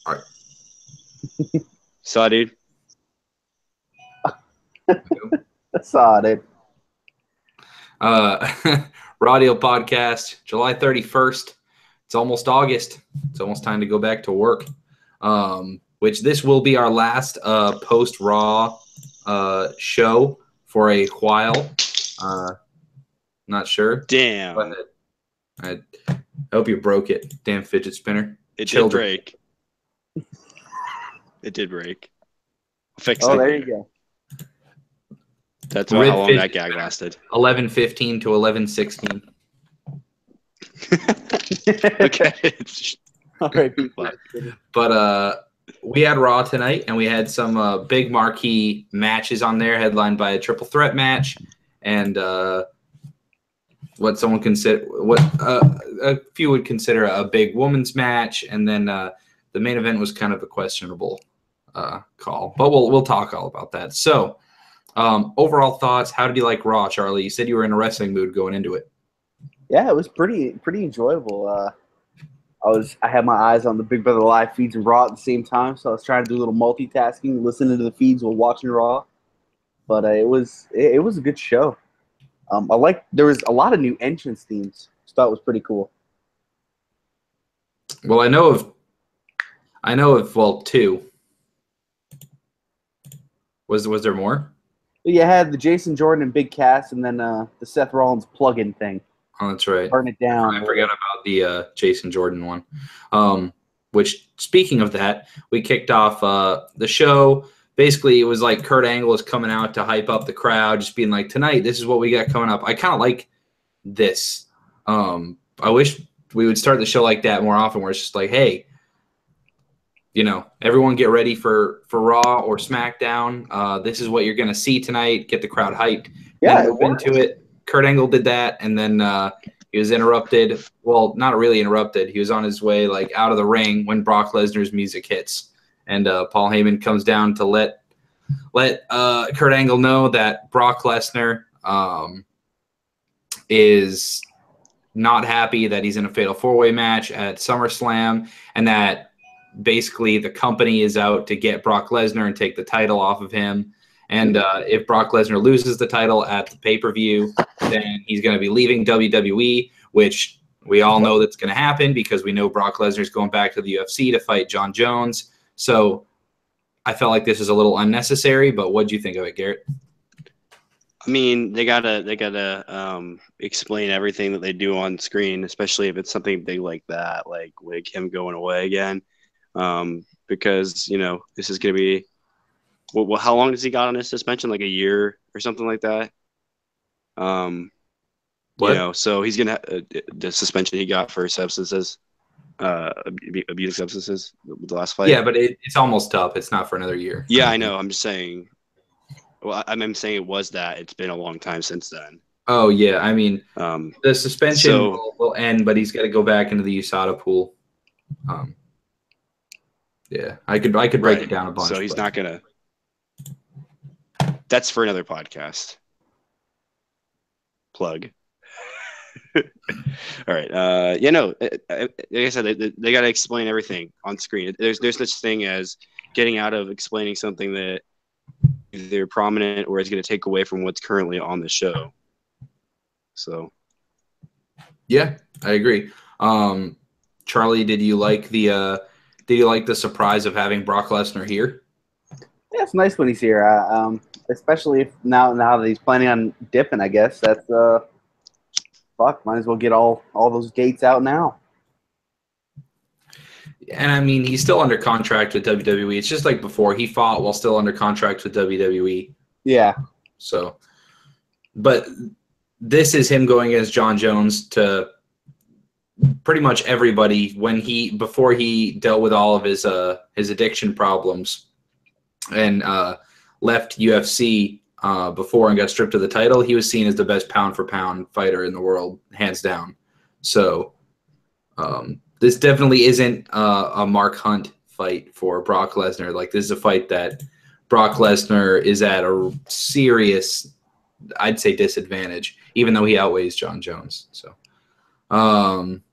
All right. Saw, dude. Saw it. Radio podcast, July 31st. It's almost August. It's almost time to go back to work. Which this will be our last post-Raw show for a while. Not sure. Damn. But I hope you broke it. Damn fidget spinner. It did break. It did break. Fix it. Oh, there you go. That's how long that gag lasted. 11:15 to 11:16. Okay. All right. But we had Raw tonight, and we had some big marquee matches on there, headlined by a triple threat match, and what a few would consider a big women's match, and then the main event was kind of a questionable call. But we'll talk all about that. So, overall thoughts. How did you like Raw, Charlie? You said you were in a wrestling mood going into it. Yeah, it was pretty enjoyable. I had my eyes on the Big Brother Live feeds and Raw at the same time, so I was trying to do a little multitasking, listening to the feeds while watching Raw. But it was a good show. There was a lot of new entrance themes. I thought it was pretty cool. Well, I know of two. Was there more? You had the Jason Jordan and Big Cass, and then the Seth Rollins plug-in thing. Oh, that's right. Burn it down. I forgot about the Jason Jordan one. Which, speaking of that, we kicked off the show. Basically, it was like Kurt Angle is coming out to hype up the crowd, just being like, tonight, this is what we got coming up. I kind of like this. I wish we would start the show like that more often, where it's just like, hey, everyone get ready for Raw or SmackDown. This is what you're going to see tonight. Get the crowd hyped. Yeah, then move into it. Kurt Angle did that, and then he was interrupted. Well, not really interrupted. He was on his way out of the ring when Brock Lesnar's music hits, and Paul Heyman comes down to let Kurt Angle know that Brock Lesnar is not happy that he's in a fatal four-way match at SummerSlam, and that basically the company is out to get Brock Lesnar and take the title off of him. And if Brock Lesnar loses the title at the pay-per-view, then he's going to be leaving WWE, which we all know that's going to happen because we know Brock Lesnar is going back to the UFC to fight John Jones. So I felt like this is a little unnecessary, but what do you think of it, Garrett? I mean, they gotta explain everything that they do on screen, especially if it's something big like that, like him going away again, because this is gonna be. Well, how long has he got on his suspension? Like a year or something like that. So he's gonna the suspension he got for substances, abuse substances, with the last fight. Yeah, but it's almost up. It's not for another year. Yeah, I know. I'm just saying. Well, I'm saying it was that. It's been a long time since then. Oh yeah, I mean, the suspension will end, but he's got to go back into the USADA pool. Yeah, I could break it down a bunch. So he's not gonna. That's for another podcast. Plug. All right. Like I said, they got to explain everything on screen. There's such thing as getting out of explaining something that either prominent or is going to take away from what's currently on the show. So. Yeah, I agree. Charlie, did you like the surprise of having Brock Lesnar here? Yeah, it's nice when he's here. Especially if now that he's planning on dipping, I guess that's might as well get all those gates out now. And I mean, he's still under contract with WWE. It's just like before, he fought while still under contract with WWE. Yeah. So, but this is him going against John Jones to pretty much everybody before he dealt with all of his addiction problems and left UFC before and got stripped of the title. He was seen as the best pound for pound fighter in the world, hands down. So this definitely isn't a Mark Hunt fight for Brock Lesnar. Like, this is a fight that Brock Lesnar is at a serious, I'd say, disadvantage, even though he outweighs John Jones. So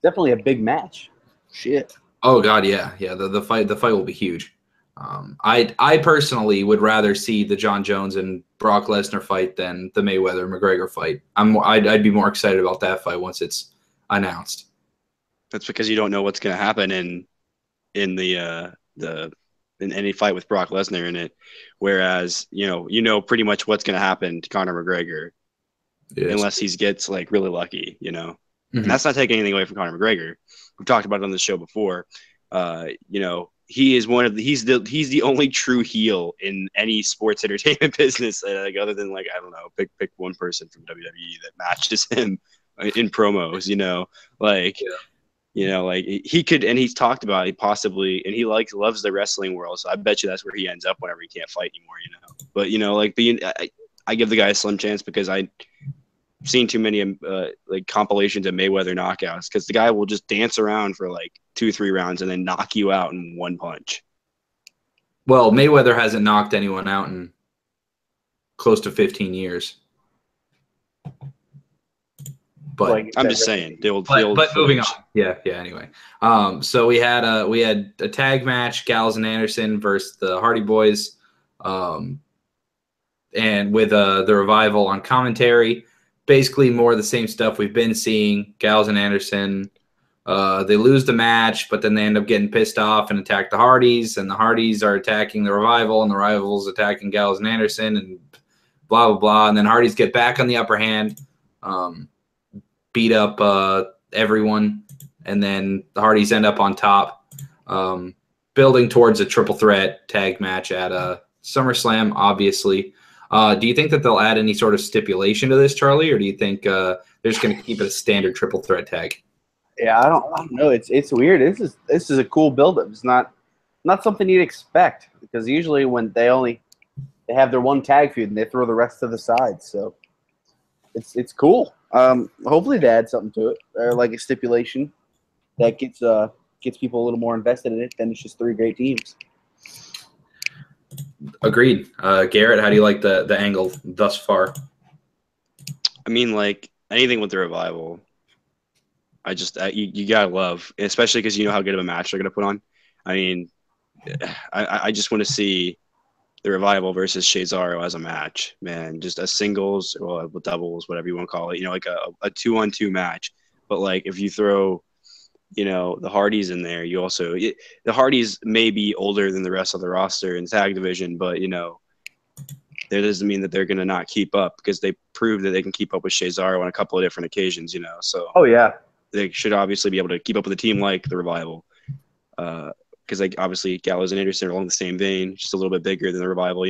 definitely a big match. Shit. Oh God, yeah. The fight will be huge. I personally would rather see the John Jones and Brock Lesnar fight than the Mayweather McGregor fight. I'd be more excited about that fight once it's announced. That's because you don't know what's going to happen in any fight with Brock Lesnar in it. Whereas you know pretty much what's going to happen to Conor McGregor, unless he gets like really lucky, And that's not taking anything away from Conor McGregor. We've talked about it on the show before. He is he's the only true heel in any sports entertainment business, like other than like I don't know, pick one person from WWE that matches him in promos. Like he could, and he's talked about it possibly, and he loves the wrestling world. So I bet you that's where he ends up whenever he can't fight anymore. But I give the guy a slim chance because I've seen too many like compilations of Mayweather knockouts because the guy will just dance around for like 2-3 rounds and then knock you out in one punch. Well, Mayweather hasn't knocked anyone out in close to 15 years. But I'm just saying, but moving on. Yeah. Anyway, so we had a tag match, Gallows and Anderson versus the Hardy Boys, and with the Revival on commentary. Basically, more of the same stuff we've been seeing. Gallows and Anderson, they lose the match, but then they end up getting pissed off and attack the Hardys, and the Hardys are attacking the Revival, and the Revival's attacking Gallows and Anderson, and blah blah blah. And then Hardys get back on the upper hand. Beat up everyone, and then the Hardys end up on top, building towards a triple threat tag match at SummerSlam, obviously. Do you think that they'll add any sort of stipulation to this, Charlie, or do you think they're just going to keep it a standard triple threat tag? Yeah, I don't know. It's weird. This is a cool build-up. It's not something you'd expect because usually when they have their one tag feud and they throw the rest to the side. So it's cool. Hopefully they add something to it, or like a stipulation that gets people a little more invested in it than it's just 3 great teams. Agreed. Garrett, how do you like the angle thus far? I mean, like anything with the Revival, I just you gotta love, especially because you know how good of a match they're gonna put on. I mean, I just want to see the Revival versus Cesaro as a match, man. Just a singles or doubles, whatever you want to call it. Like a 2-on-2 match. But like if you throw, the Hardys in there, the Hardys may be older than the rest of the roster in tag division, but that doesn't mean that they're going to not keep up because they proved that they can keep up with Cesaro on a couple of different occasions, So oh yeah, they should obviously be able to keep up with a team like the Revival. Because like obviously Gallows and Anderson are along the same vein, just a little bit bigger than the Revival,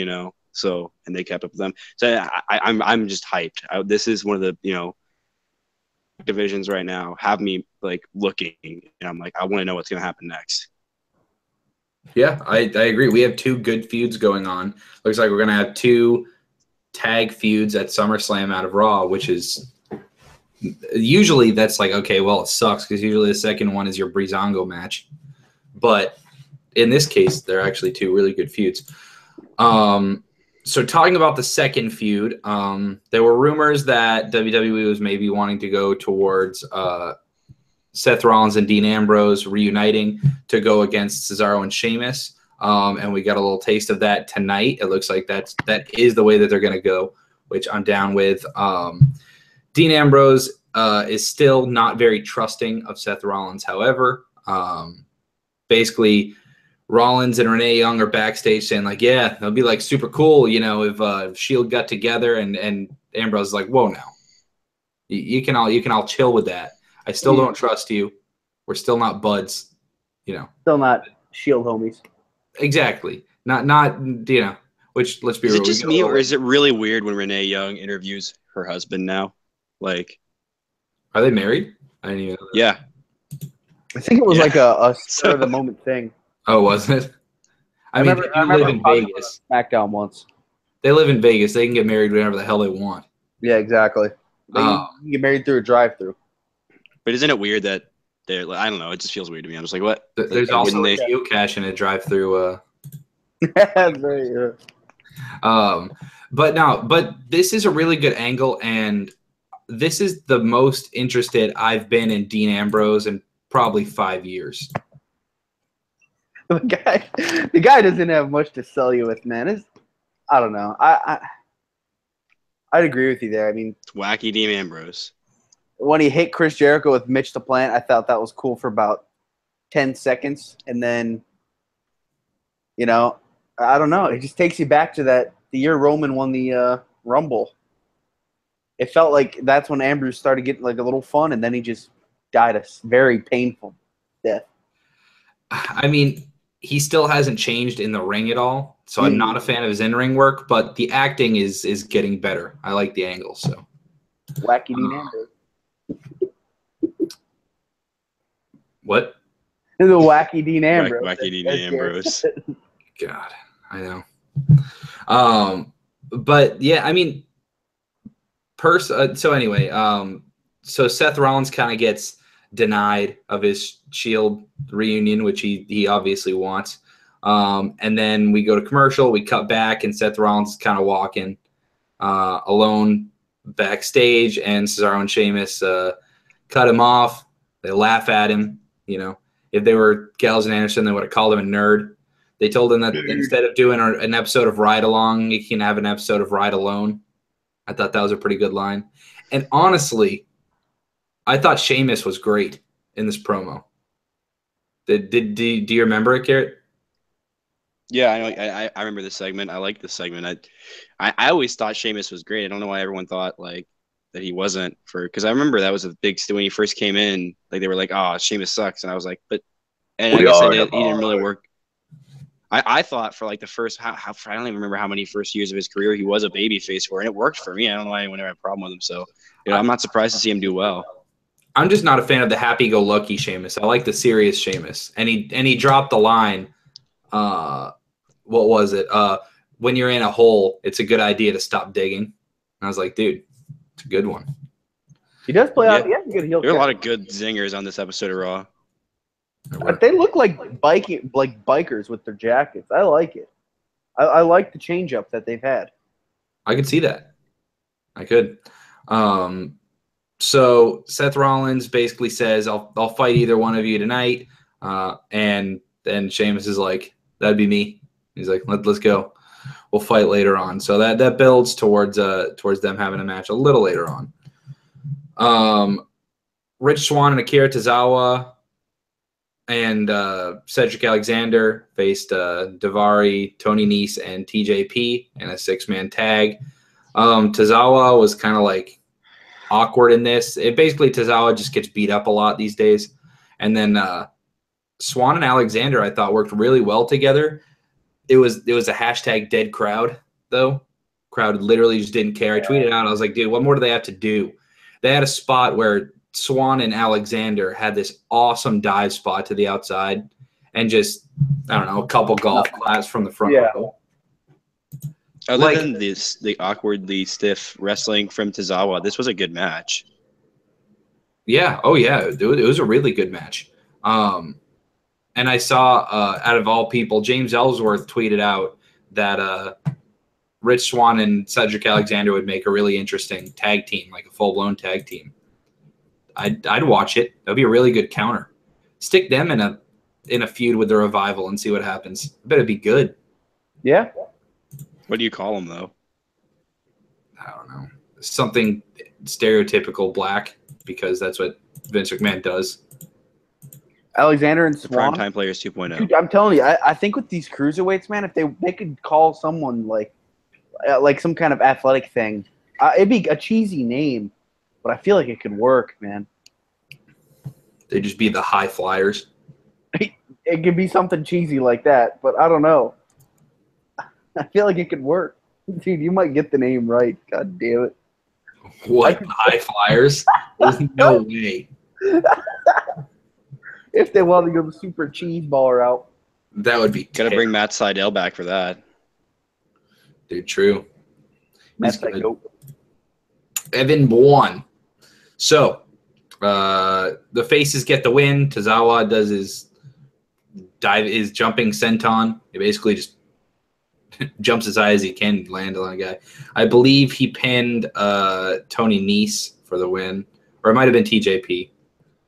So and they kept up with them. So I'm just hyped. This is one of the divisions right now have me like looking, and I'm like I want to know what's going to happen next. Yeah, I agree. We have 2 good feuds going on. Looks like we're going to have 2 tag feuds at SummerSlam out of Raw, which is usually that's like okay, well it sucks because usually the second one is your Breezango match, but in this case, they're actually 2 really good feuds. So talking about the second feud, there were rumors that WWE was maybe wanting to go towards Seth Rollins and Dean Ambrose reuniting to go against Cesaro and Sheamus. And we got a little taste of that tonight. It looks like that is the way that they're going to go, which I'm down with. Dean Ambrose is still not very trusting of Seth Rollins, however. Basically, Rollins and Renee Young are backstage saying like, yeah, it'll be like super cool, if Shield got together, and Ambrose is like, whoa, now you can all chill with that. I still don't trust you. We're still not buds, Still not Shield homies. Exactly. Not Which let's be real. Is it just me, or is it really weird when Renee Young interviews her husband now? Like, are they married? I didn't even know that. Yeah. I think it was like a spur of the moment thing. Oh, was it? I mean, they live in Vegas. SmackDown once. They live in Vegas. They can get married whenever the hell they want. Yeah, exactly. They can get married through a drive-through. But isn't it weird that they're? I don't know. It just feels weird to me. I'm just like, what? There's also a geocache in a drive-through. That's right. Yeah. But this is a really good angle, and this is the most interested I've been in Dean Ambrose in probably 5 years. The guy doesn't have much to sell you with, man. I don't know. I'd agree with you there. I mean, It's wacky Dean Ambrose. when he hit Chris Jericho with Mitch the Plant, I thought that was cool for about 10 seconds. And then, you know, I don't know. It just takes you back to the year Roman won the Rumble. It felt like that's when Ambrose started getting like a little fun, and then he just died a very painful death. I mean, he still hasn't changed in the ring at all, so I'm not a fan of his in-ring work, but the acting is getting better. I like the angle, so. Wacky Dean Ambrose. What? The Wacky Dean Ambrose. Wacky Dean Ambrose. God, I know. But yeah, I mean, so anyway, so Seth Rollins kind of gets denied of his Shield reunion, which he obviously wants. And then we go to commercial, we cut back, and Seth Rollins is kind of walking alone backstage, and Cesaro and Sheamus cut him off. They laugh at him. You know, if they were Gallows and Anderson, they would have called him a nerd. They told him that instead of doing an episode of Ride Along, he can have an episode of Ride Alone. I thought that was a pretty good line. And honestly, I thought Sheamus was great in this promo. Do you remember it, Garrett? Yeah, I know. I remember this segment. I like this segment. I always thought Sheamus was great. I don't know why everyone thought like that he wasn't, because I remember that was a big when he first came in. Like they were like, "Oh, Sheamus sucks," and I was like, "But," and I guess he didn't really work. I thought for like the first I don't even remember how many first years of his career he was a babyface for, and it worked for me. I don't know why anyone ever had a problem with him. So, I'm not surprised to see him do well. I'm just not a fan of the happy-go-lucky Sheamus. I like the serious Sheamus, and he dropped the line. What was it? When you're in a hole, it's a good idea to stop digging. And I was like, dude, it's a good one. He does play out. Yeah, good heel. There are a lot of good zingers on this episode of Raw. But they look like bikers with their jackets. I like it. I like the change up that they've had. I could see that. I could. So Seth Rollins basically says, I'll fight either one of you tonight. And then Sheamus is like, that'd be me. He's like, let's go. We'll fight later on. So that builds towards them having a match a little later on. Rich Swann and Akira Tozawa and Cedric Alexander faced Daivari, Tony Nese, and TJP in a 6-man tag. Tozawa was kind of like awkward in this. Basically, Tozawa just gets beat up a lot these days. And then Swann and Alexander, I thought, worked really well together. It was a hashtag dead crowd, though. Crowd literally just didn't care. I tweeted out, I was like, dude, what more do they have to do? They had a spot where Swann and Alexander had this awesome dive spot to the outside and just, I don't know, a couple golf claps from the front row. Other than the awkwardly stiff wrestling from Tozawa, this was a good match. Yeah. Oh, yeah. It was a really good match. And I saw, out of all people, James Ellsworth tweeted out that Rich Swann and Cedric Alexander would make a really interesting tag team, like a full-blown tag team. I'd watch it. That'd be a really good counter. Stick them in a feud with the Revival and see what happens. I bet it'd be good. Yeah. What do you call them, though? I don't know. Something stereotypical black, because that's what Vince McMahon does. Alexander and Swann. Primetime Players 2.0. Dude, I'm telling you, I think with these cruiserweights, man, if they could call someone like some kind of athletic thing, it'd be a cheesy name, but I feel like it could work, man. They'd just be the high flyers. It could be something cheesy like that, but I don't know. I feel like it could work. Dude, you might get the name right. God damn it. What? High flyers? There's no way. If they want to go the super cheese baller out. That would be Gotta bring Matt Sydal back for that. Dude, true. That's like dope. Evan won. So, the faces get the win. Tozawa does his jumping senton. He basically just jumps as high as he can, land on a guy. I believe he pinned Tony Nese for the win, or it might have been TJP.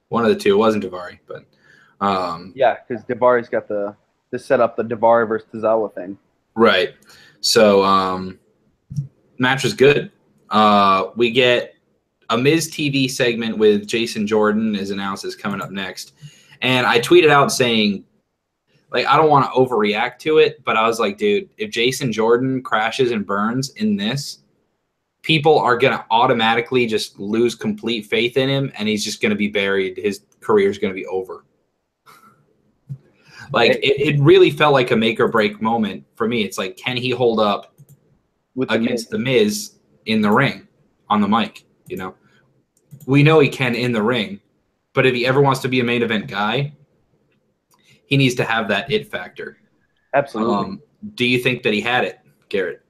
One of the two. It wasn't Daivari, but yeah, because Daivari's got the to set up the Daivari versus Tozawa thing. Right. So match was good. We get a Miz TV segment with Jason Jordan is announced as coming up next. And I tweeted out saying, like, I don't want to overreact to it, but I was like, dude, if Jason Jordan crashes and burns in this, people are going to automatically just lose complete faith in him, and he's just going to be buried. His career is going to be over. Like, it really felt like a make or break moment for me. It's like, can he hold up against the Miz in the ring on the mic? You know, we know he can in the ring, but if he ever wants to be a main event guy, he needs to have that it factor. Absolutely. Do you think that he had it, Garrett?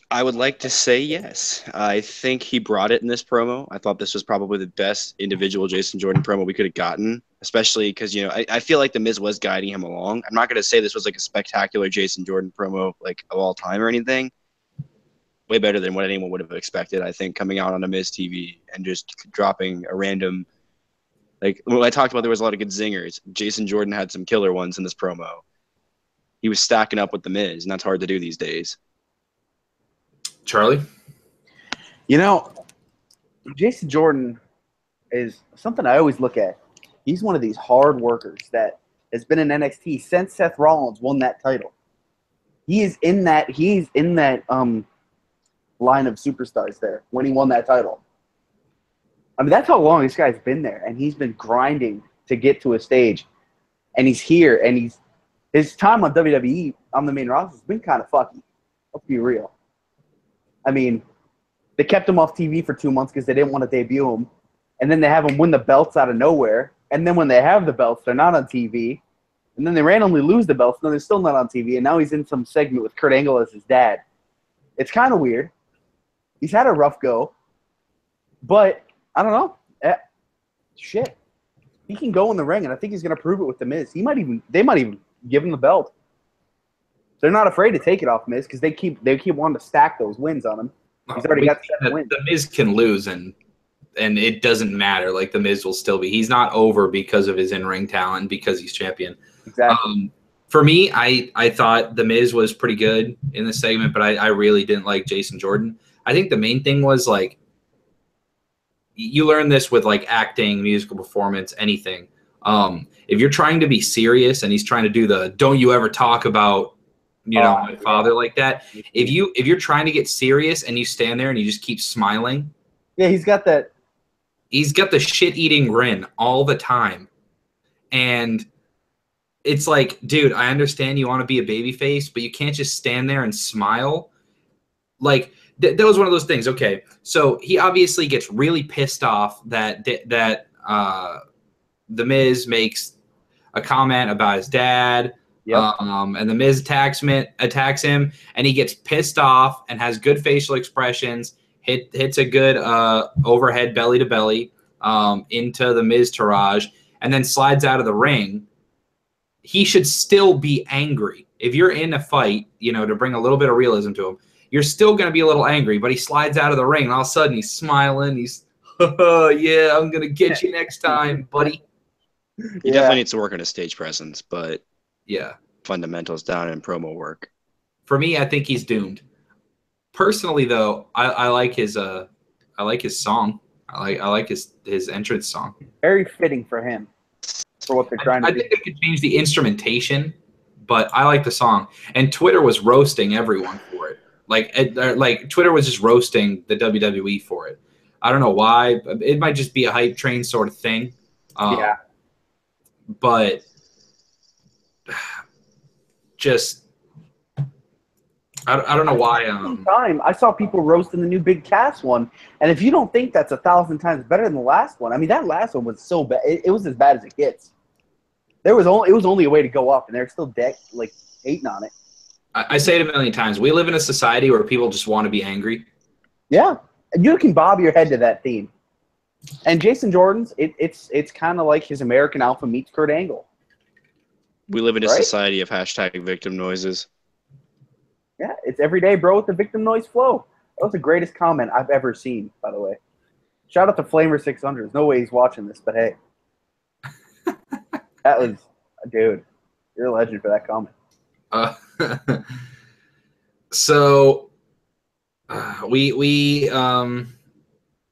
I would like to say yes. I think he brought it in this promo. I thought this was probably the best individual Jason Jordan promo we could have gotten, especially because, you know, I feel like The Miz was guiding him along. I'm not going to say this was like a spectacular Jason Jordan promo like of all time or anything. Way better than what anyone would have expected, I think, coming out on a Miz TV and just dropping a random – like when I talked about there was a lot of good zingers. Jason Jordan had some killer ones in this promo. He was stacking up with The Miz, and that's hard to do these days. Charlie? You know, Jason Jordan is something I always look at. He's one of these hard workers that has been in NXT since Seth Rollins won that title. He's in that line of superstars there when he won that title. I mean, that's how long this guy's been there, and he's been grinding to get to a stage. And he's here, and his time on WWE on the main roster has been kind of fucky. Let's be real. I mean, they kept him off TV for 2 months because they didn't want to debut him. And then they have him win the belts out of nowhere. And then when they have the belts, they're not on TV. And then they randomly lose the belts, and they're still not on TV. And now he's in some segment with Kurt Angle as his dad. It's kind of weird. He's had a rough go. But, I don't know. Shit. He can go in the ring, and I think he's going to prove it with The Miz. They might even give him the belt. They're not afraid to take it off Miz because they keep wanting to stack those wins on him. He's already got 7 wins. The Miz can lose, and it doesn't matter. Like, The Miz will still be. He's not over because of his in-ring talent, because he's champion. Exactly. For me, I thought The Miz was pretty good in this segment, but I really didn't like Jason Jordan. I think the main thing was, like, you learn this with, like, acting, musical performance, anything. If you're trying to be serious and he's trying to do the don't you ever talk about my father like that. If you're trying to get serious and you stand there and you just keep smiling. Yeah, he's got that. He's got the shit-eating grin all the time. And it's like, dude, I understand you want to be a babyface, but you can't just stand there and smile. Like, that was one of those things. Okay, so he obviously gets really pissed off that The Miz makes a comment about his dad. Yep. And The Miz attacks him, and he gets pissed off and has good facial expressions. Hits a good overhead belly to belly into the Miz Taraj, and then slides out of the ring. He should still be angry. If you're in a fight, to bring a little bit of realism to him, you're still going to be a little angry. But he slides out of the ring, and all of a sudden he's smiling. He's, yeah, I'm going to get you next time, buddy. He definitely needs to work on his stage presence, but yeah, fundamentals down in promo work. For me, I think he's doomed. Personally, though, I like his song. I like his entrance song. Very fitting for him, for what they're trying to do. I think they could change the instrumentation, but I like the song. And Twitter was roasting everyone for it. Like Twitter was just roasting the WWE for it. I don't know why. It might just be a hype train sort of thing. Yeah. But just I don't know why. I saw people roasting the new Big Cass one, and if you don't think that's 1,000 times better than the last one, I mean, that last one was so bad. It was as bad as it gets. It was only a way to go up, and they're still hating on it. I say it a million times. We live in a society where people just want to be angry. Yeah, and you can bob your head to that theme. And Jason Jordan's, it's kind of like his American Alpha meets Kurt Angle. We live in a society of hashtag victim noises. Yeah, it's every day, bro, with the victim noise flow. That was the greatest comment I've ever seen, by the way. Shout out to Flamer600. There's no way he's watching this, but hey. That was, dude. You're a legend for that comment. So we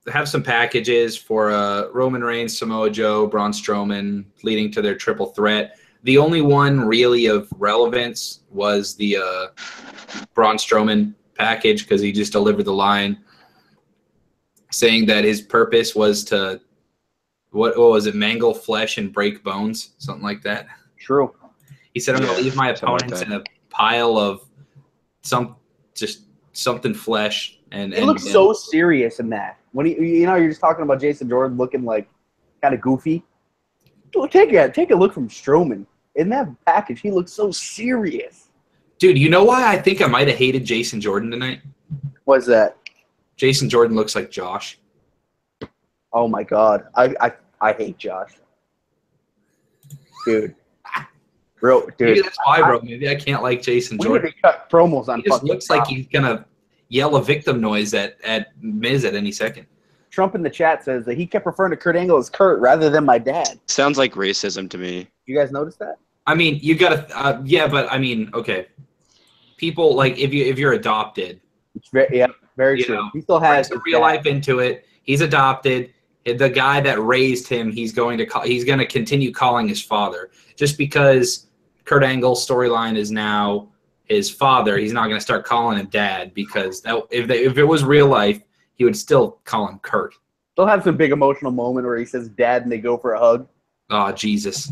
have some packages for Roman Reigns, Samoa Joe, Braun Strowman, leading to their triple threat. The only one really of relevance was the Braun Strowman package because he just delivered the line saying that his purpose was to what was it, mangle flesh and break bones, something like that. True. He said, "I'm going to leave my opponents like in a pile of something flesh." And He looks so serious in that. When you're just talking about Jason Jordan looking like kind of goofy. Take a look from Strowman. In that package, he looks so serious. Dude, you know why I think I might have hated Jason Jordan tonight? What's that? Jason Jordan looks like Josh. Oh my God, I hate Josh, dude. Bro, dude. Maybe that's why, bro. Maybe I can't like Jason Jordan. We need to cut promos on. He just looks like he's gonna yell a victim noise at Miz at any second. Trump in the chat says that he kept referring to Kurt Angle as Kurt rather than my dad. Sounds like racism to me. You guys notice that? I mean, you gotta, yeah, but I mean, okay. People like if you're adopted. It's very true. Know, he still has real life into it. He's adopted. The guy that raised him, he's going to continue calling his father. Just because Kurt Angle's storyline is now his father, he's not going to start calling him dad because if it was real life, he would still call him Kurt. They'll have some big emotional moment where he says dad and they go for a hug. Oh, Jesus.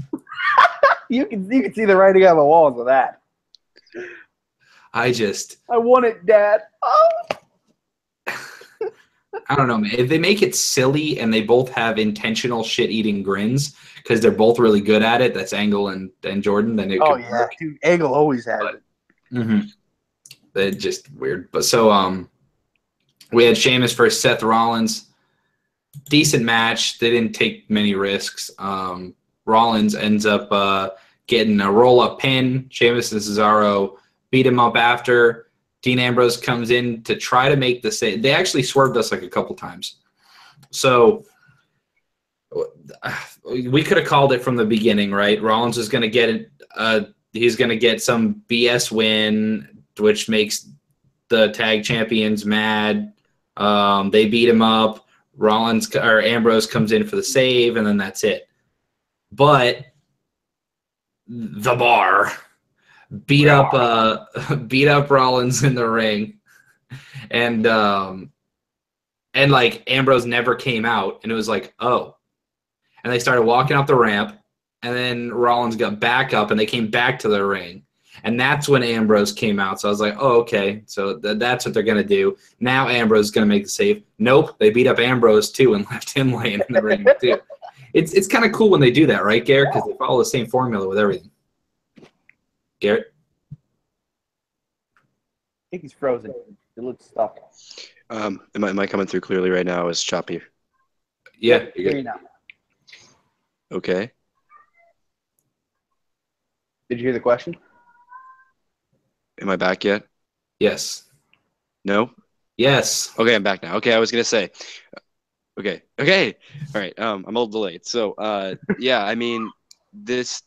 You can see the writing on the walls of that. I want it, Dad. Oh. I don't know, man. If they make it silly and they both have intentional shit-eating grins because they're both really good at it, that's Angle and Jordan, then it could work. Dude, Angle always has it. Mm-hmm. It's just weird. But so we had Sheamus versus Seth Rollins. Decent match. They didn't take many risks. Rollins ends up getting a roll-up pin. Sheamus and Cesaro beat him up after. Dean Ambrose comes in to try to make the save. They actually swerved us like a couple times. So we could have called it from the beginning, right? Rollins is going to get it. He's going to get some BS win, which makes the tag champions mad. They beat him up. Ambrose comes in for the save, and then that's it. But the Bar beat up Rollins in the ring, and like Ambrose never came out, and it was like, oh, and they started walking up the ramp, and then Rollins got back up, and they came back to the ring, and that's when Ambrose came out. So I was like, oh, okay, so that's what they're gonna do. Now Ambrose is gonna make the save. Nope, they beat up Ambrose too and left him laying in the ring too. It's kind of cool when they do that, right, Garrett? Because they follow the same formula with everything. Garrett? I think he's frozen. It looks stuck. Am I coming through clearly right now? Is choppy? Yeah, you're Hear good. you now. Okay. Did you hear the question? Am I back yet? Yes. No? Yes. Okay, I'm back now. Okay, I was gonna say. Okay. All right. I'm a little delayed. So, yeah. I mean, this.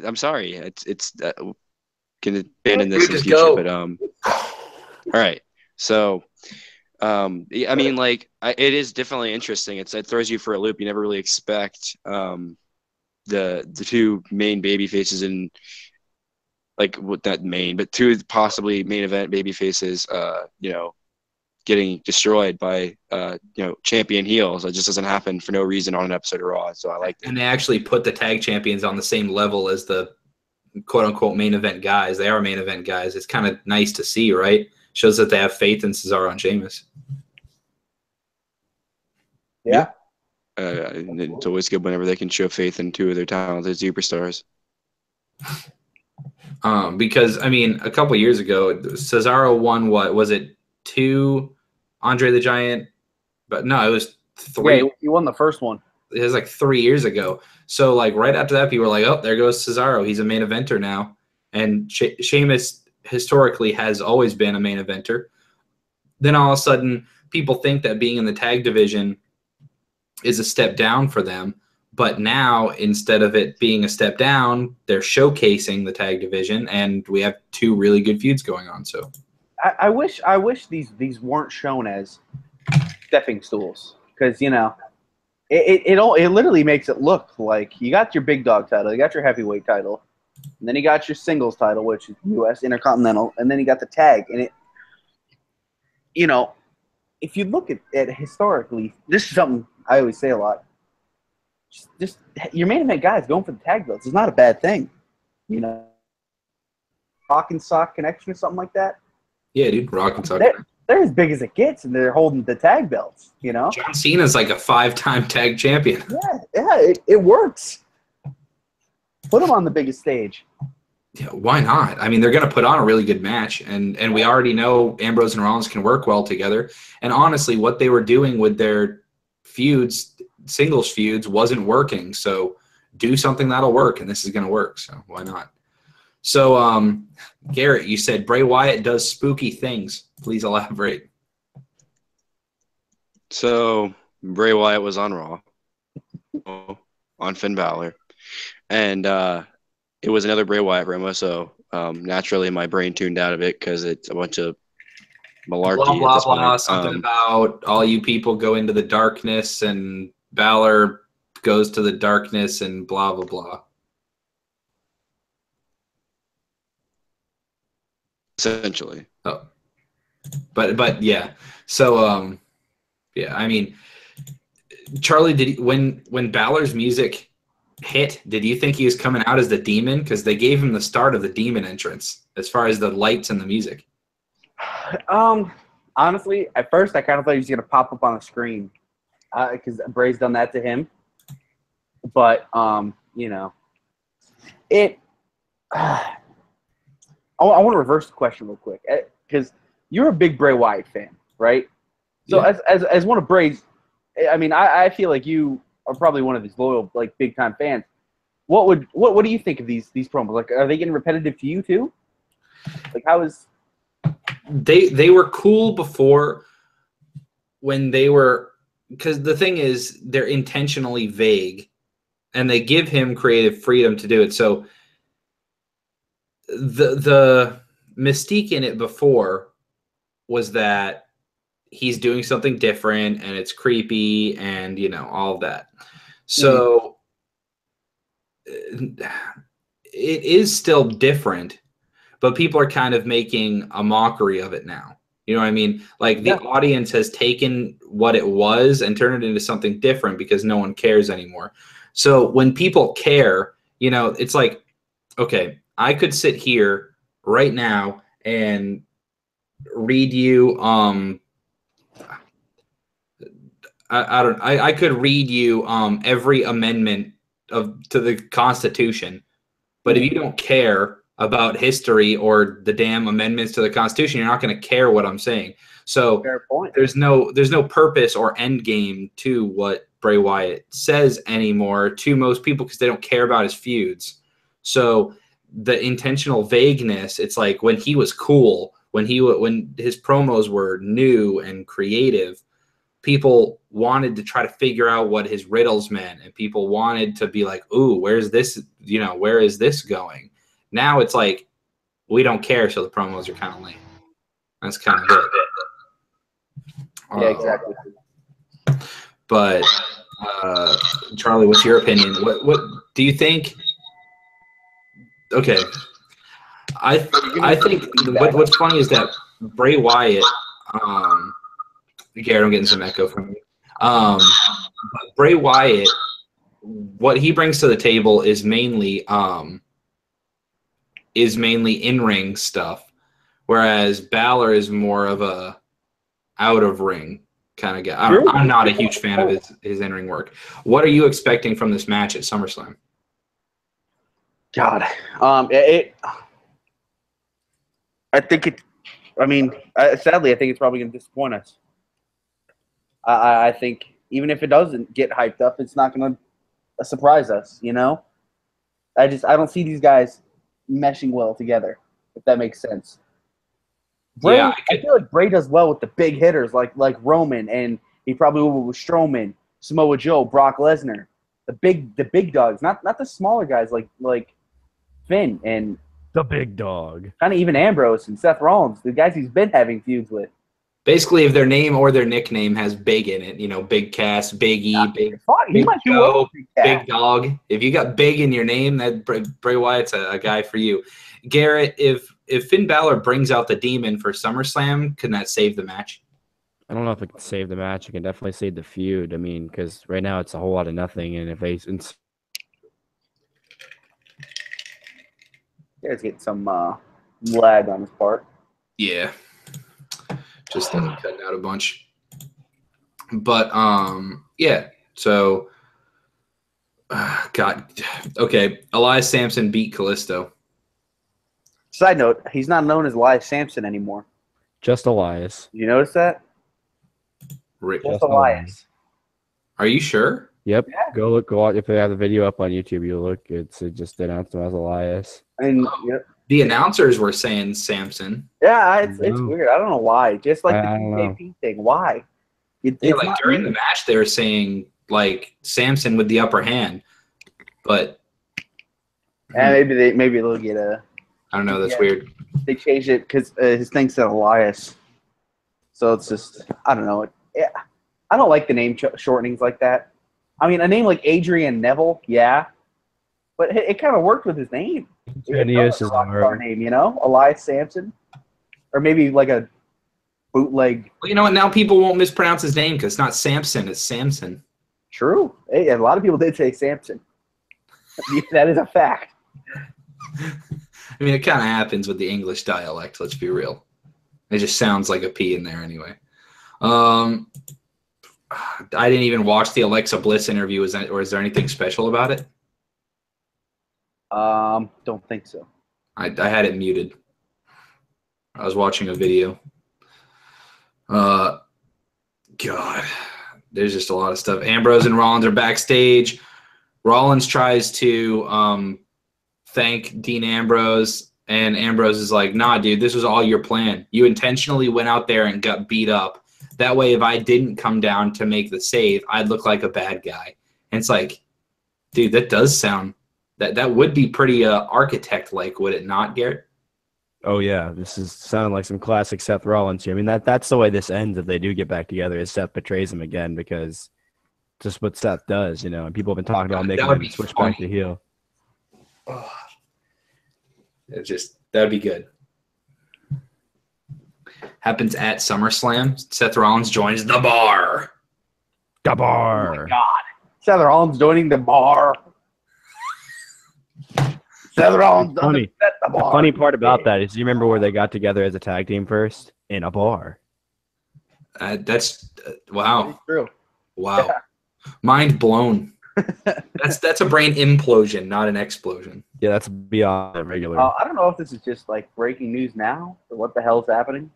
I'm sorry. It's gonna abandon this in the future, but All right. So, I mean, like, it is definitely interesting. It throws you for a loop. You never really expect the two main baby faces in, like, what that main, but two possibly main event baby faces, getting destroyed by champion heels. It just doesn't happen for no reason on an episode of Raw. So I like it. And they actually put the tag champions on the same level as the quote unquote main event guys. They are main event guys. It's kind of nice to see, right? Shows that they have faith in Cesaro and Sheamus. Yeah. And it's always good whenever they can show faith in two of their talented superstars. Because I mean, a couple years ago, Cesaro won what was it? 2 Andre the Giant, but no, it was 3. Yeah, he won the first one. It was like 3 years ago. So like right after that, people were like, "Oh, there goes Cesaro. He's a main eventer now." And Sheamus historically has always been a main eventer. Then all of a sudden, people think that being in the tag division is a step down for them, But now, instead of it being a step down, they're showcasing the tag division, and we have two really good feuds going on. So I wish these weren't shown as stepping stools, because it literally makes it look like you got your big dog title, you got your heavyweight title, and then you got your singles title, which is U.S. Intercontinental, and then you got the tag. And it, if you look at it historically, this is something I always say a lot. Just your main event guys going for the tag belts is not a bad thing, Rock and Sock Connection or something like that. Yeah, dude, Rock and Sock. They're as big as it gets, and they're holding the tag belts. John Cena's like a 5-time tag champion. Yeah, it works. Put them on the biggest stage. Yeah, why not? I mean, they're going to put on a really good match, and we already know Ambrose and Rollins can work well together. And honestly, what they were doing with their feuds, singles feuds, wasn't working. So do something that'll work, and this is going to work. So why not? So, Garrett, you said Bray Wyatt does spooky things. Please elaborate. So Bray Wyatt was on Raw, on Finn Balor, and it was another Bray Wyatt promo. So naturally, my brain tuned out of it because it's a bunch of malarkey. Blah blah at this blah. point. Something about all you people go into the darkness, and Balor goes to the darkness, and blah blah blah. Essentially. Oh, but yeah. So yeah. I mean, Charlie, when Balor's music hit, did you think he was coming out as the demon? Because they gave him the start of the demon entrance as far as the lights and the music. Honestly, at first I kind of thought he was gonna pop up on the screen, because Bray's done that to him. But it. I want to reverse the question real quick, because you're a big Bray Wyatt fan, right? So Yeah. as one of Bray's, I mean, I feel like you are probably one of his loyal, like, big time fans. What do you think of these promos? Like, are they getting repetitive to you too? Like, how is they were cool before, when they were, because the thing is they're intentionally vague, and they give him creative freedom to do it. So the mystique in it before was that he's doing something different, and it's creepy, and all of that. So it is still different, but people are kind of making a mockery of it now. You know what I mean? Like, the audience has taken what it was and turned it into something different because no one cares anymore. So when people care, it's like, okay, I could sit here right now and read you I could read you every amendment to the Constitution, but if you don't care about history or the damn amendments to the Constitution, you're not going to care what I'm saying. So fair point? there's no purpose or end game to what Bray Wyatt says anymore to most people, because they don't care about his feuds. So the intentional vagueness, it's like when he was cool, when his promos were new and creative, people wanted to try to figure out what his riddles meant, and people wanted to be like, ooh, where's this, where is this going? Now it's like, we don't care, so the promos are kind of lame. That's kind of it. Yeah, exactly. But Charlie, what's your opinion? What do you think? Okay, I think what's funny is that Bray Wyatt, Garrett, I'm getting some echo from you. But Bray Wyatt, what he brings to the table is mainly in-ring stuff, whereas Balor is more of a out-of-ring kind of guy. I'm not a huge fan of his in-ring work. What are you expecting from this match at SummerSlam? God, I think it. I mean, sadly, I think it's probably going to disappoint us. I think even if it doesn't get hyped up, it's not going to surprise us. I don't see these guys meshing well together, if that makes sense. Bray, Yeah, I feel like Bray does well with the big hitters like Roman, and he probably will with Strowman, Samoa Joe, Brock Lesnar. the big dogs, not the smaller guys like Finn and The big dog. kind of even Ambrose and Seth Rollins, the guys he's been having feuds with. Basically, if their name or their nickname has big in it, Big Cass, Big E, Big He might do Joe, well. Big Dog. If you got big in your name, that Bray Wyatt's a guy for you. Garrett, if Finn Balor brings out the Demon for SummerSlam, can that save the match? I don't know if it can save the match. It can definitely save the feud. I mean, because right now it's a whole lot of nothing. And if they There's getting some lag on his part. Yeah, just cutting out a bunch. But yeah. So, God, okay. Elias Sampson beat Kalisto. Side note: he's not known as Elias Sampson anymore. just Elias. You notice that? Rick, Just Elias. are you sure? Yep. Yeah. Go out. If they have the video up on YouTube, you look. It just announced him as Elias. And yeah, The announcers were saying Sampson. it's No. weird. I don't know why. Just like I the don't know. TJP thing. Why? Yeah, It's like not during me. the match, they were saying like Sampson with the upper hand, but And maybe they'll get a. I don't know. That's Yeah. weird. They changed it because his thing said Elias, so it's just I don't know. Yeah, I don't like the name shortenings like that. I mean, a name like Adrian Neville, yeah, but it kind of worked with his name. Genius It's is a rock star name, Elias Sampson, or maybe like a bootleg. Well, you know what? Now people won't mispronounce his name because it's not Samson; it's Samson. True. Hey, a lot of people did say Sampson. That is a fact. I mean, it kind of happens with the English dialect. Let's be real; it just sounds like a P in there anyway. I didn't even watch the Alexa Bliss interview. Is there anything special about it? Don't think so. I had it muted. I was watching a video. God, there's just a lot of stuff. Ambrose and Rollins are backstage. Rollins tries to thank Dean Ambrose, and Ambrose is like, "Nah, dude, this was all your plan. You intentionally went out there and got beat up. That way, if I didn't come down to make the save, I'd look like a bad guy." And it's like, dude, that does sound that would be pretty architect-like, would it not, Garrett? Oh yeah, this is sounding like some classic Seth Rollins here. I mean that's the way this ends if they do get back together. Is Seth betrays him again because just what Seth does, and people have been talking about making That would him be switch funny. back to heel. Oh, that'd be good. Happens at SummerSlam. Seth Rollins joins the bar. The Oh bar. my God, Seth Rollins joining the bar. Seth Rollins doesn't Funny. set the bar. Funny part about that is you remember where they got together as a tag team first? In a bar. That's wow, It's true. wow, mind blown. That's a brain implosion, not an explosion. Yeah, that's beyond regular. I don't know if this is just like breaking news now or what the hell is happening.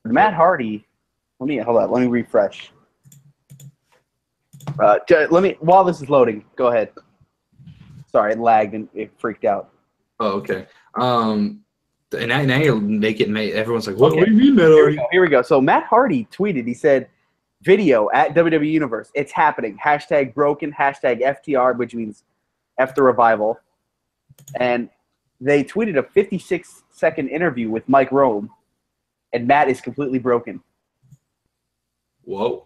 Matt Hardy. Hold on. Let me refresh. While this is loading, go ahead. Sorry, it lagged and it freaked out. Oh, okay. And now you're making everyone's like, what Okay. do you mean, Matt Hardy? Here we go. So Matt Hardy tweeted. He said, "Video at WWE Universe. It's happening. # broken. # FTR, which means F the revival." And they tweeted a 56-second interview with Mike Rome, and Matt is completely broken. Whoa,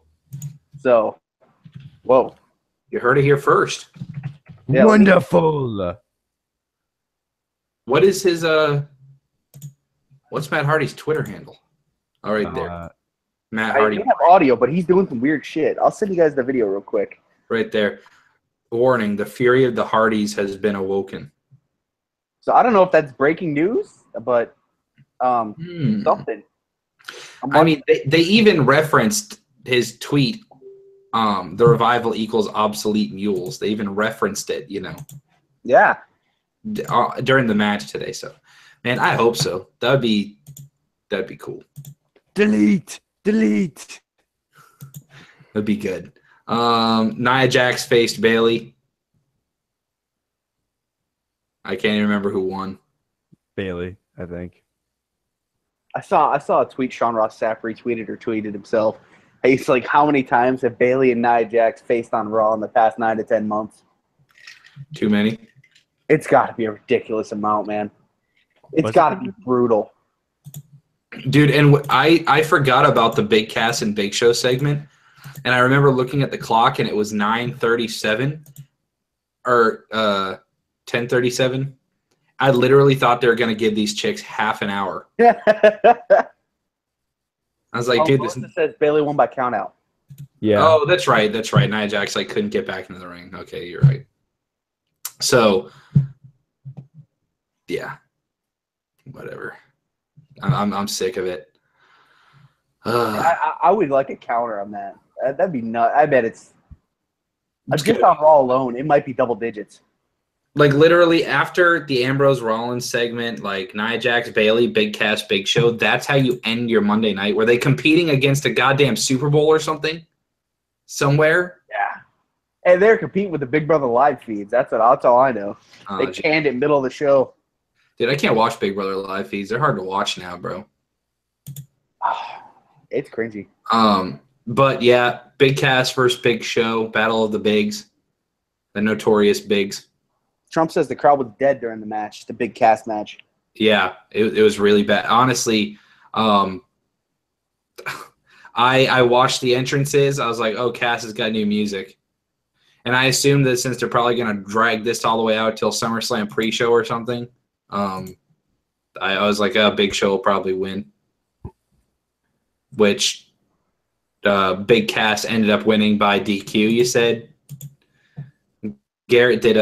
So, whoa. you heard it here first. Yeah, Wonderful. What is his what's Matt Hardy's Twitter handle? All right there. Matt I Hardy don't have audio, but he's doing some weird shit. I'll send you guys the video real quick. right there. Warning, the fury of the Hardys has been awoken. So I don't know if that's breaking news, but something. I mean, they even referenced his tweet, the revival equals obsolete mules. They even referenced it, Yeah. During the match today. So, man, I hope so. That'd be cool. Delete. That'd be good. Nia Jax faced Bailey. I can't even remember who won. Bailey, I think. I saw a tweet Sean Ross Sapp retweeted or tweeted himself. It's like, how many times have Bailey and Nia Jax faced on Raw in the past 9 to 10 months? Too many. It's got to be a ridiculous amount, man. It's Was got to it? be brutal. Dude, and I forgot about the Big Cass and Big Show segment, and I remember looking at the clock, and it was 9:37 or 10:37. I literally thought they were going to give these chicks half an hour. I was like, dude, this. Melissa says Bailey won by countout. Yeah. Oh, that's right. That's right. Nia Jax couldn't get back into the ring. Okay, you're right. So, yeah, whatever. I'm sick of it. I would like a counter on that. That'd be nuts. I bet it's just good. on Raw alone. It might be double digits. Like literally after the Ambrose Rollins segment, like Nia Jax, Bailey, Big Cass, Big Show, that's how you end your Monday night. Were they competing against a goddamn Super Bowl or something? Somewhere? Yeah. And they're competing with the Big Brother live feeds. That's all I know. They canned it middle of the show. Dude, I can't watch Big Brother live feeds. They're hard to watch now, bro. It's cringy. But yeah, Big Cass versus Big Show, Battle of the Bigs, the notorious Bigs. Trump says the crowd was dead during the match, the Big Cass match. Yeah, it was really bad. Honestly, I watched the entrances. I was like, oh, Cass has got new music. And I assumed that since they're probably going to drag this all the way out till SummerSlam pre-show or something, I was like, Big Show will probably win. Which Big Cass ended up winning by DQ, you said. Garrett did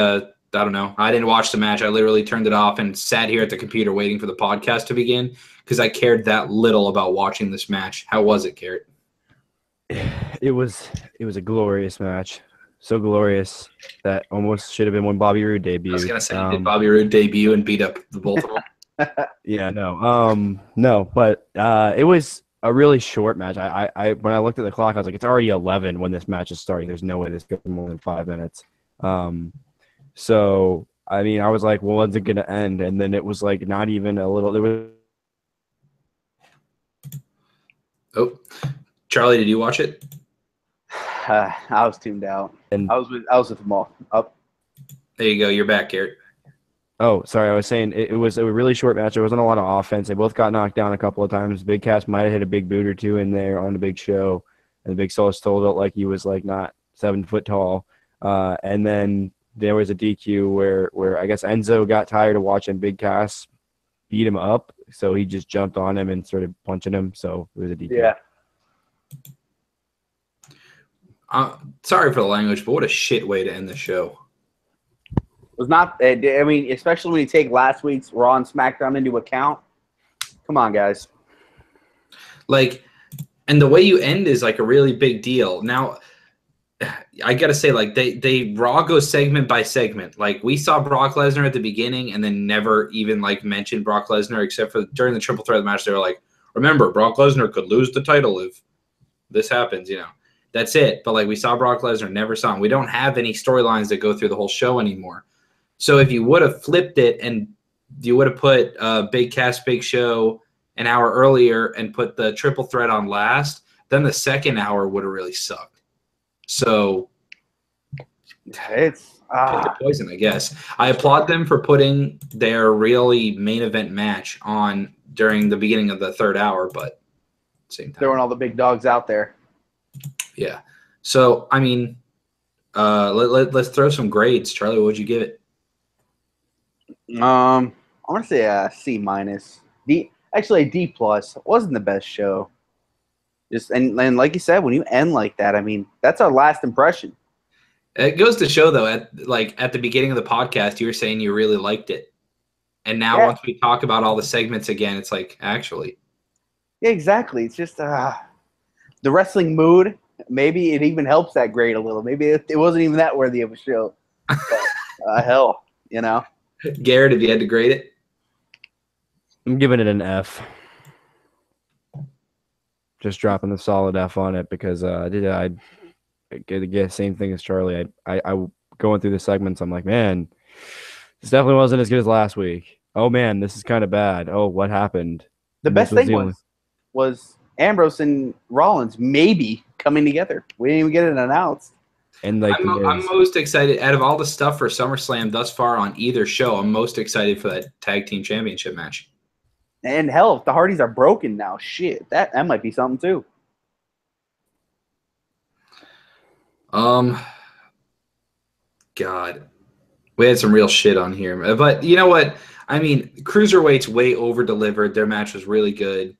I don't know. I didn't watch the match. I literally turned it off and sat here at the computer waiting for the podcast to begin because I cared that little about watching this match. How was it, Garrett? It was a glorious match. So glorious that almost should have been when Bobby Roode debuted. I was going to say, did Bobby Roode debut and beat up the both of them? Yeah, no, but it was a really short match. I when I looked at the clock, I was like, it's already 11 when this match is starting. There's no way this goes more than 5 minutes. So I mean, I was like, well, when's it gonna end? And then it was like not even a little. There was. Oh, Charlie, did you watch it? I was tuned out. And I was with them all. Up. There you go. You're back, Garrett. Oh, sorry. I was saying it was a really short match. There wasn't a lot of offense. They both got knocked down a couple of times. Big Cass might have hit a big boot or two in there on the Big Show, and the Big Show told it like he was like not 7 foot tall. And then there was a DQ where I guess Enzo got tired of watching Big Cass beat him up, so he just jumped on him and started punching him. So it was a DQ. Yeah. Sorry for the language, but what a shit way to end the show. Was not. I mean, especially when you take last week's Raw and SmackDown into account. Come on, guys. Like, and the way you end is like a really big deal. Now, I gotta say, like they Raw goes segment by segment. Like we saw Brock Lesnar at the beginning, and then never even like mentioned Brock Lesnar except for during the triple threat match. They were like, "Remember, Brock Lesnar could lose the title if this happens." You know, that's it. But like we saw Brock Lesnar, never saw him. We don't have any storylines that go through the whole show anymore. So if you would have flipped it and you would have put Big Cass, Big Show an hour earlier and put the triple threat on last, then the second hour would have really sucked. So it's poison, I guess. I applaud them for putting their really main event match on during the beginning of the third hour, but same time. Throwing all the big dogs out there. Yeah. So, I mean, let's throw some grades. Charlie, what would you give it? I want to say a C minus. Actually a D plus. It wasn't the best show. And like you said, when you end like that, I mean, that's our last impression. It goes to show, though, at the beginning of the podcast, you were saying you really liked it, and now once we talk about all the segments again, it's like actually. Yeah, exactly. It's just the wrestling mood. Maybe it even helps that grade a little. Maybe it wasn't even that worthy of a show. But, hell, you know. Garrett, if you had to grade it, I'm giving it an F. Just dropping the solid F on it because I get the same thing as Charlie. I going through the segments, I'm like, man, this definitely wasn't as good as last week. Oh man, this is kind of bad. Oh, what happened? The best thing was Ambrose and Rollins maybe coming together. We didn't even get it announced. And like I'm most excited out of all the stuff for SummerSlam thus far on either show. I'm most excited for that tag team championship match. And hell, if the Hardys are broken now, shit, that might be something too. God, we had some real shit on here, but you know what? I mean, Cruiserweight's way over delivered. Their match was really good.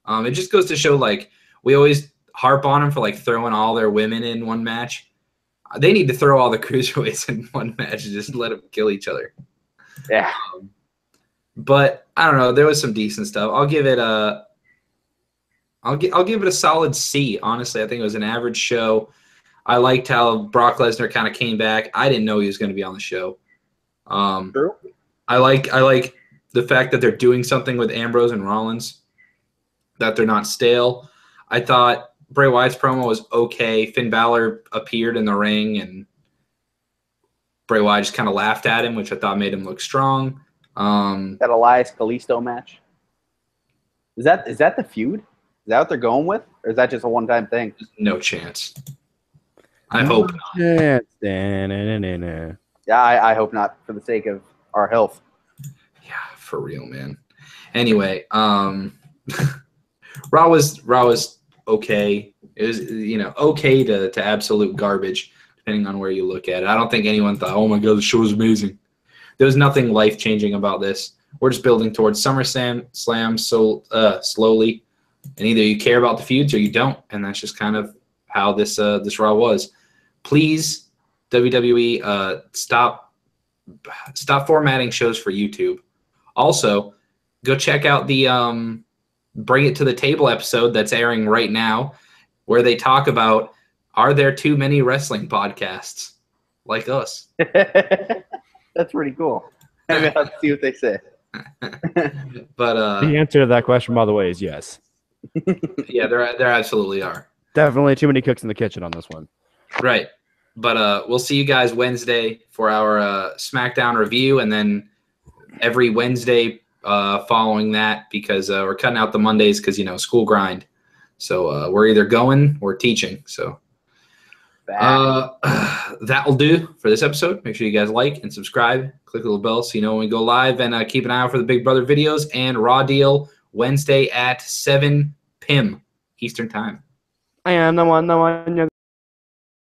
It just goes to show, like, we always harp on them for like throwing all their women in one match. They need to throw all the Cruiserweights in one match and just let them kill each other. Yeah. But I don't know. There was some decent stuff. I'll give it a solid C. Honestly, I think it was an average show. I liked how Brock Lesnar kind of came back. I didn't know he was going to be on the show. True. I like the fact that they're doing something with Ambrose and Rollins, that they're not stale. I thought Bray Wyatt's promo was okay. Finn Balor appeared in the ring, and Bray Wyatt just kind of laughed at him, which I thought made him look strong. That Elias Kalisto match. Is that the feud? Is that what they're going with? Or is that just a one-time thing? No chance. I hope not. Yeah, I hope not, for the sake of our health. Yeah, for real, man. Anyway, Raw was okay. It was, okay to absolute garbage, depending on where you look at it. I don't think anyone thought, oh my God, the show is amazing. There was nothing life-changing about this. We're just building towards SummerSlam slowly, and either you care about the feuds or you don't, and that's just kind of how this Raw was. Please, WWE, stop formatting shows for YouTube. Also, go check out the Bring It to the Table episode that's airing right now, where they talk about, are there too many wrestling podcasts like us? That's pretty cool. Maybe I'll see what they say. But the answer to that question, by the way, is yes. Yeah, there absolutely are. Definitely too many cooks in the kitchen on this one. Right. But we'll see you guys Wednesday for our SmackDown review, and then every Wednesday following that, because we're cutting out the Mondays because, school grind. So we're either going or teaching. So that'll do for this episode. Make sure you guys like and subscribe. Click the little bell so you know when we go live, and keep an eye out for the Big Brother videos and Raw Deal Wednesday at 7 p.m. Eastern Time. I am the one.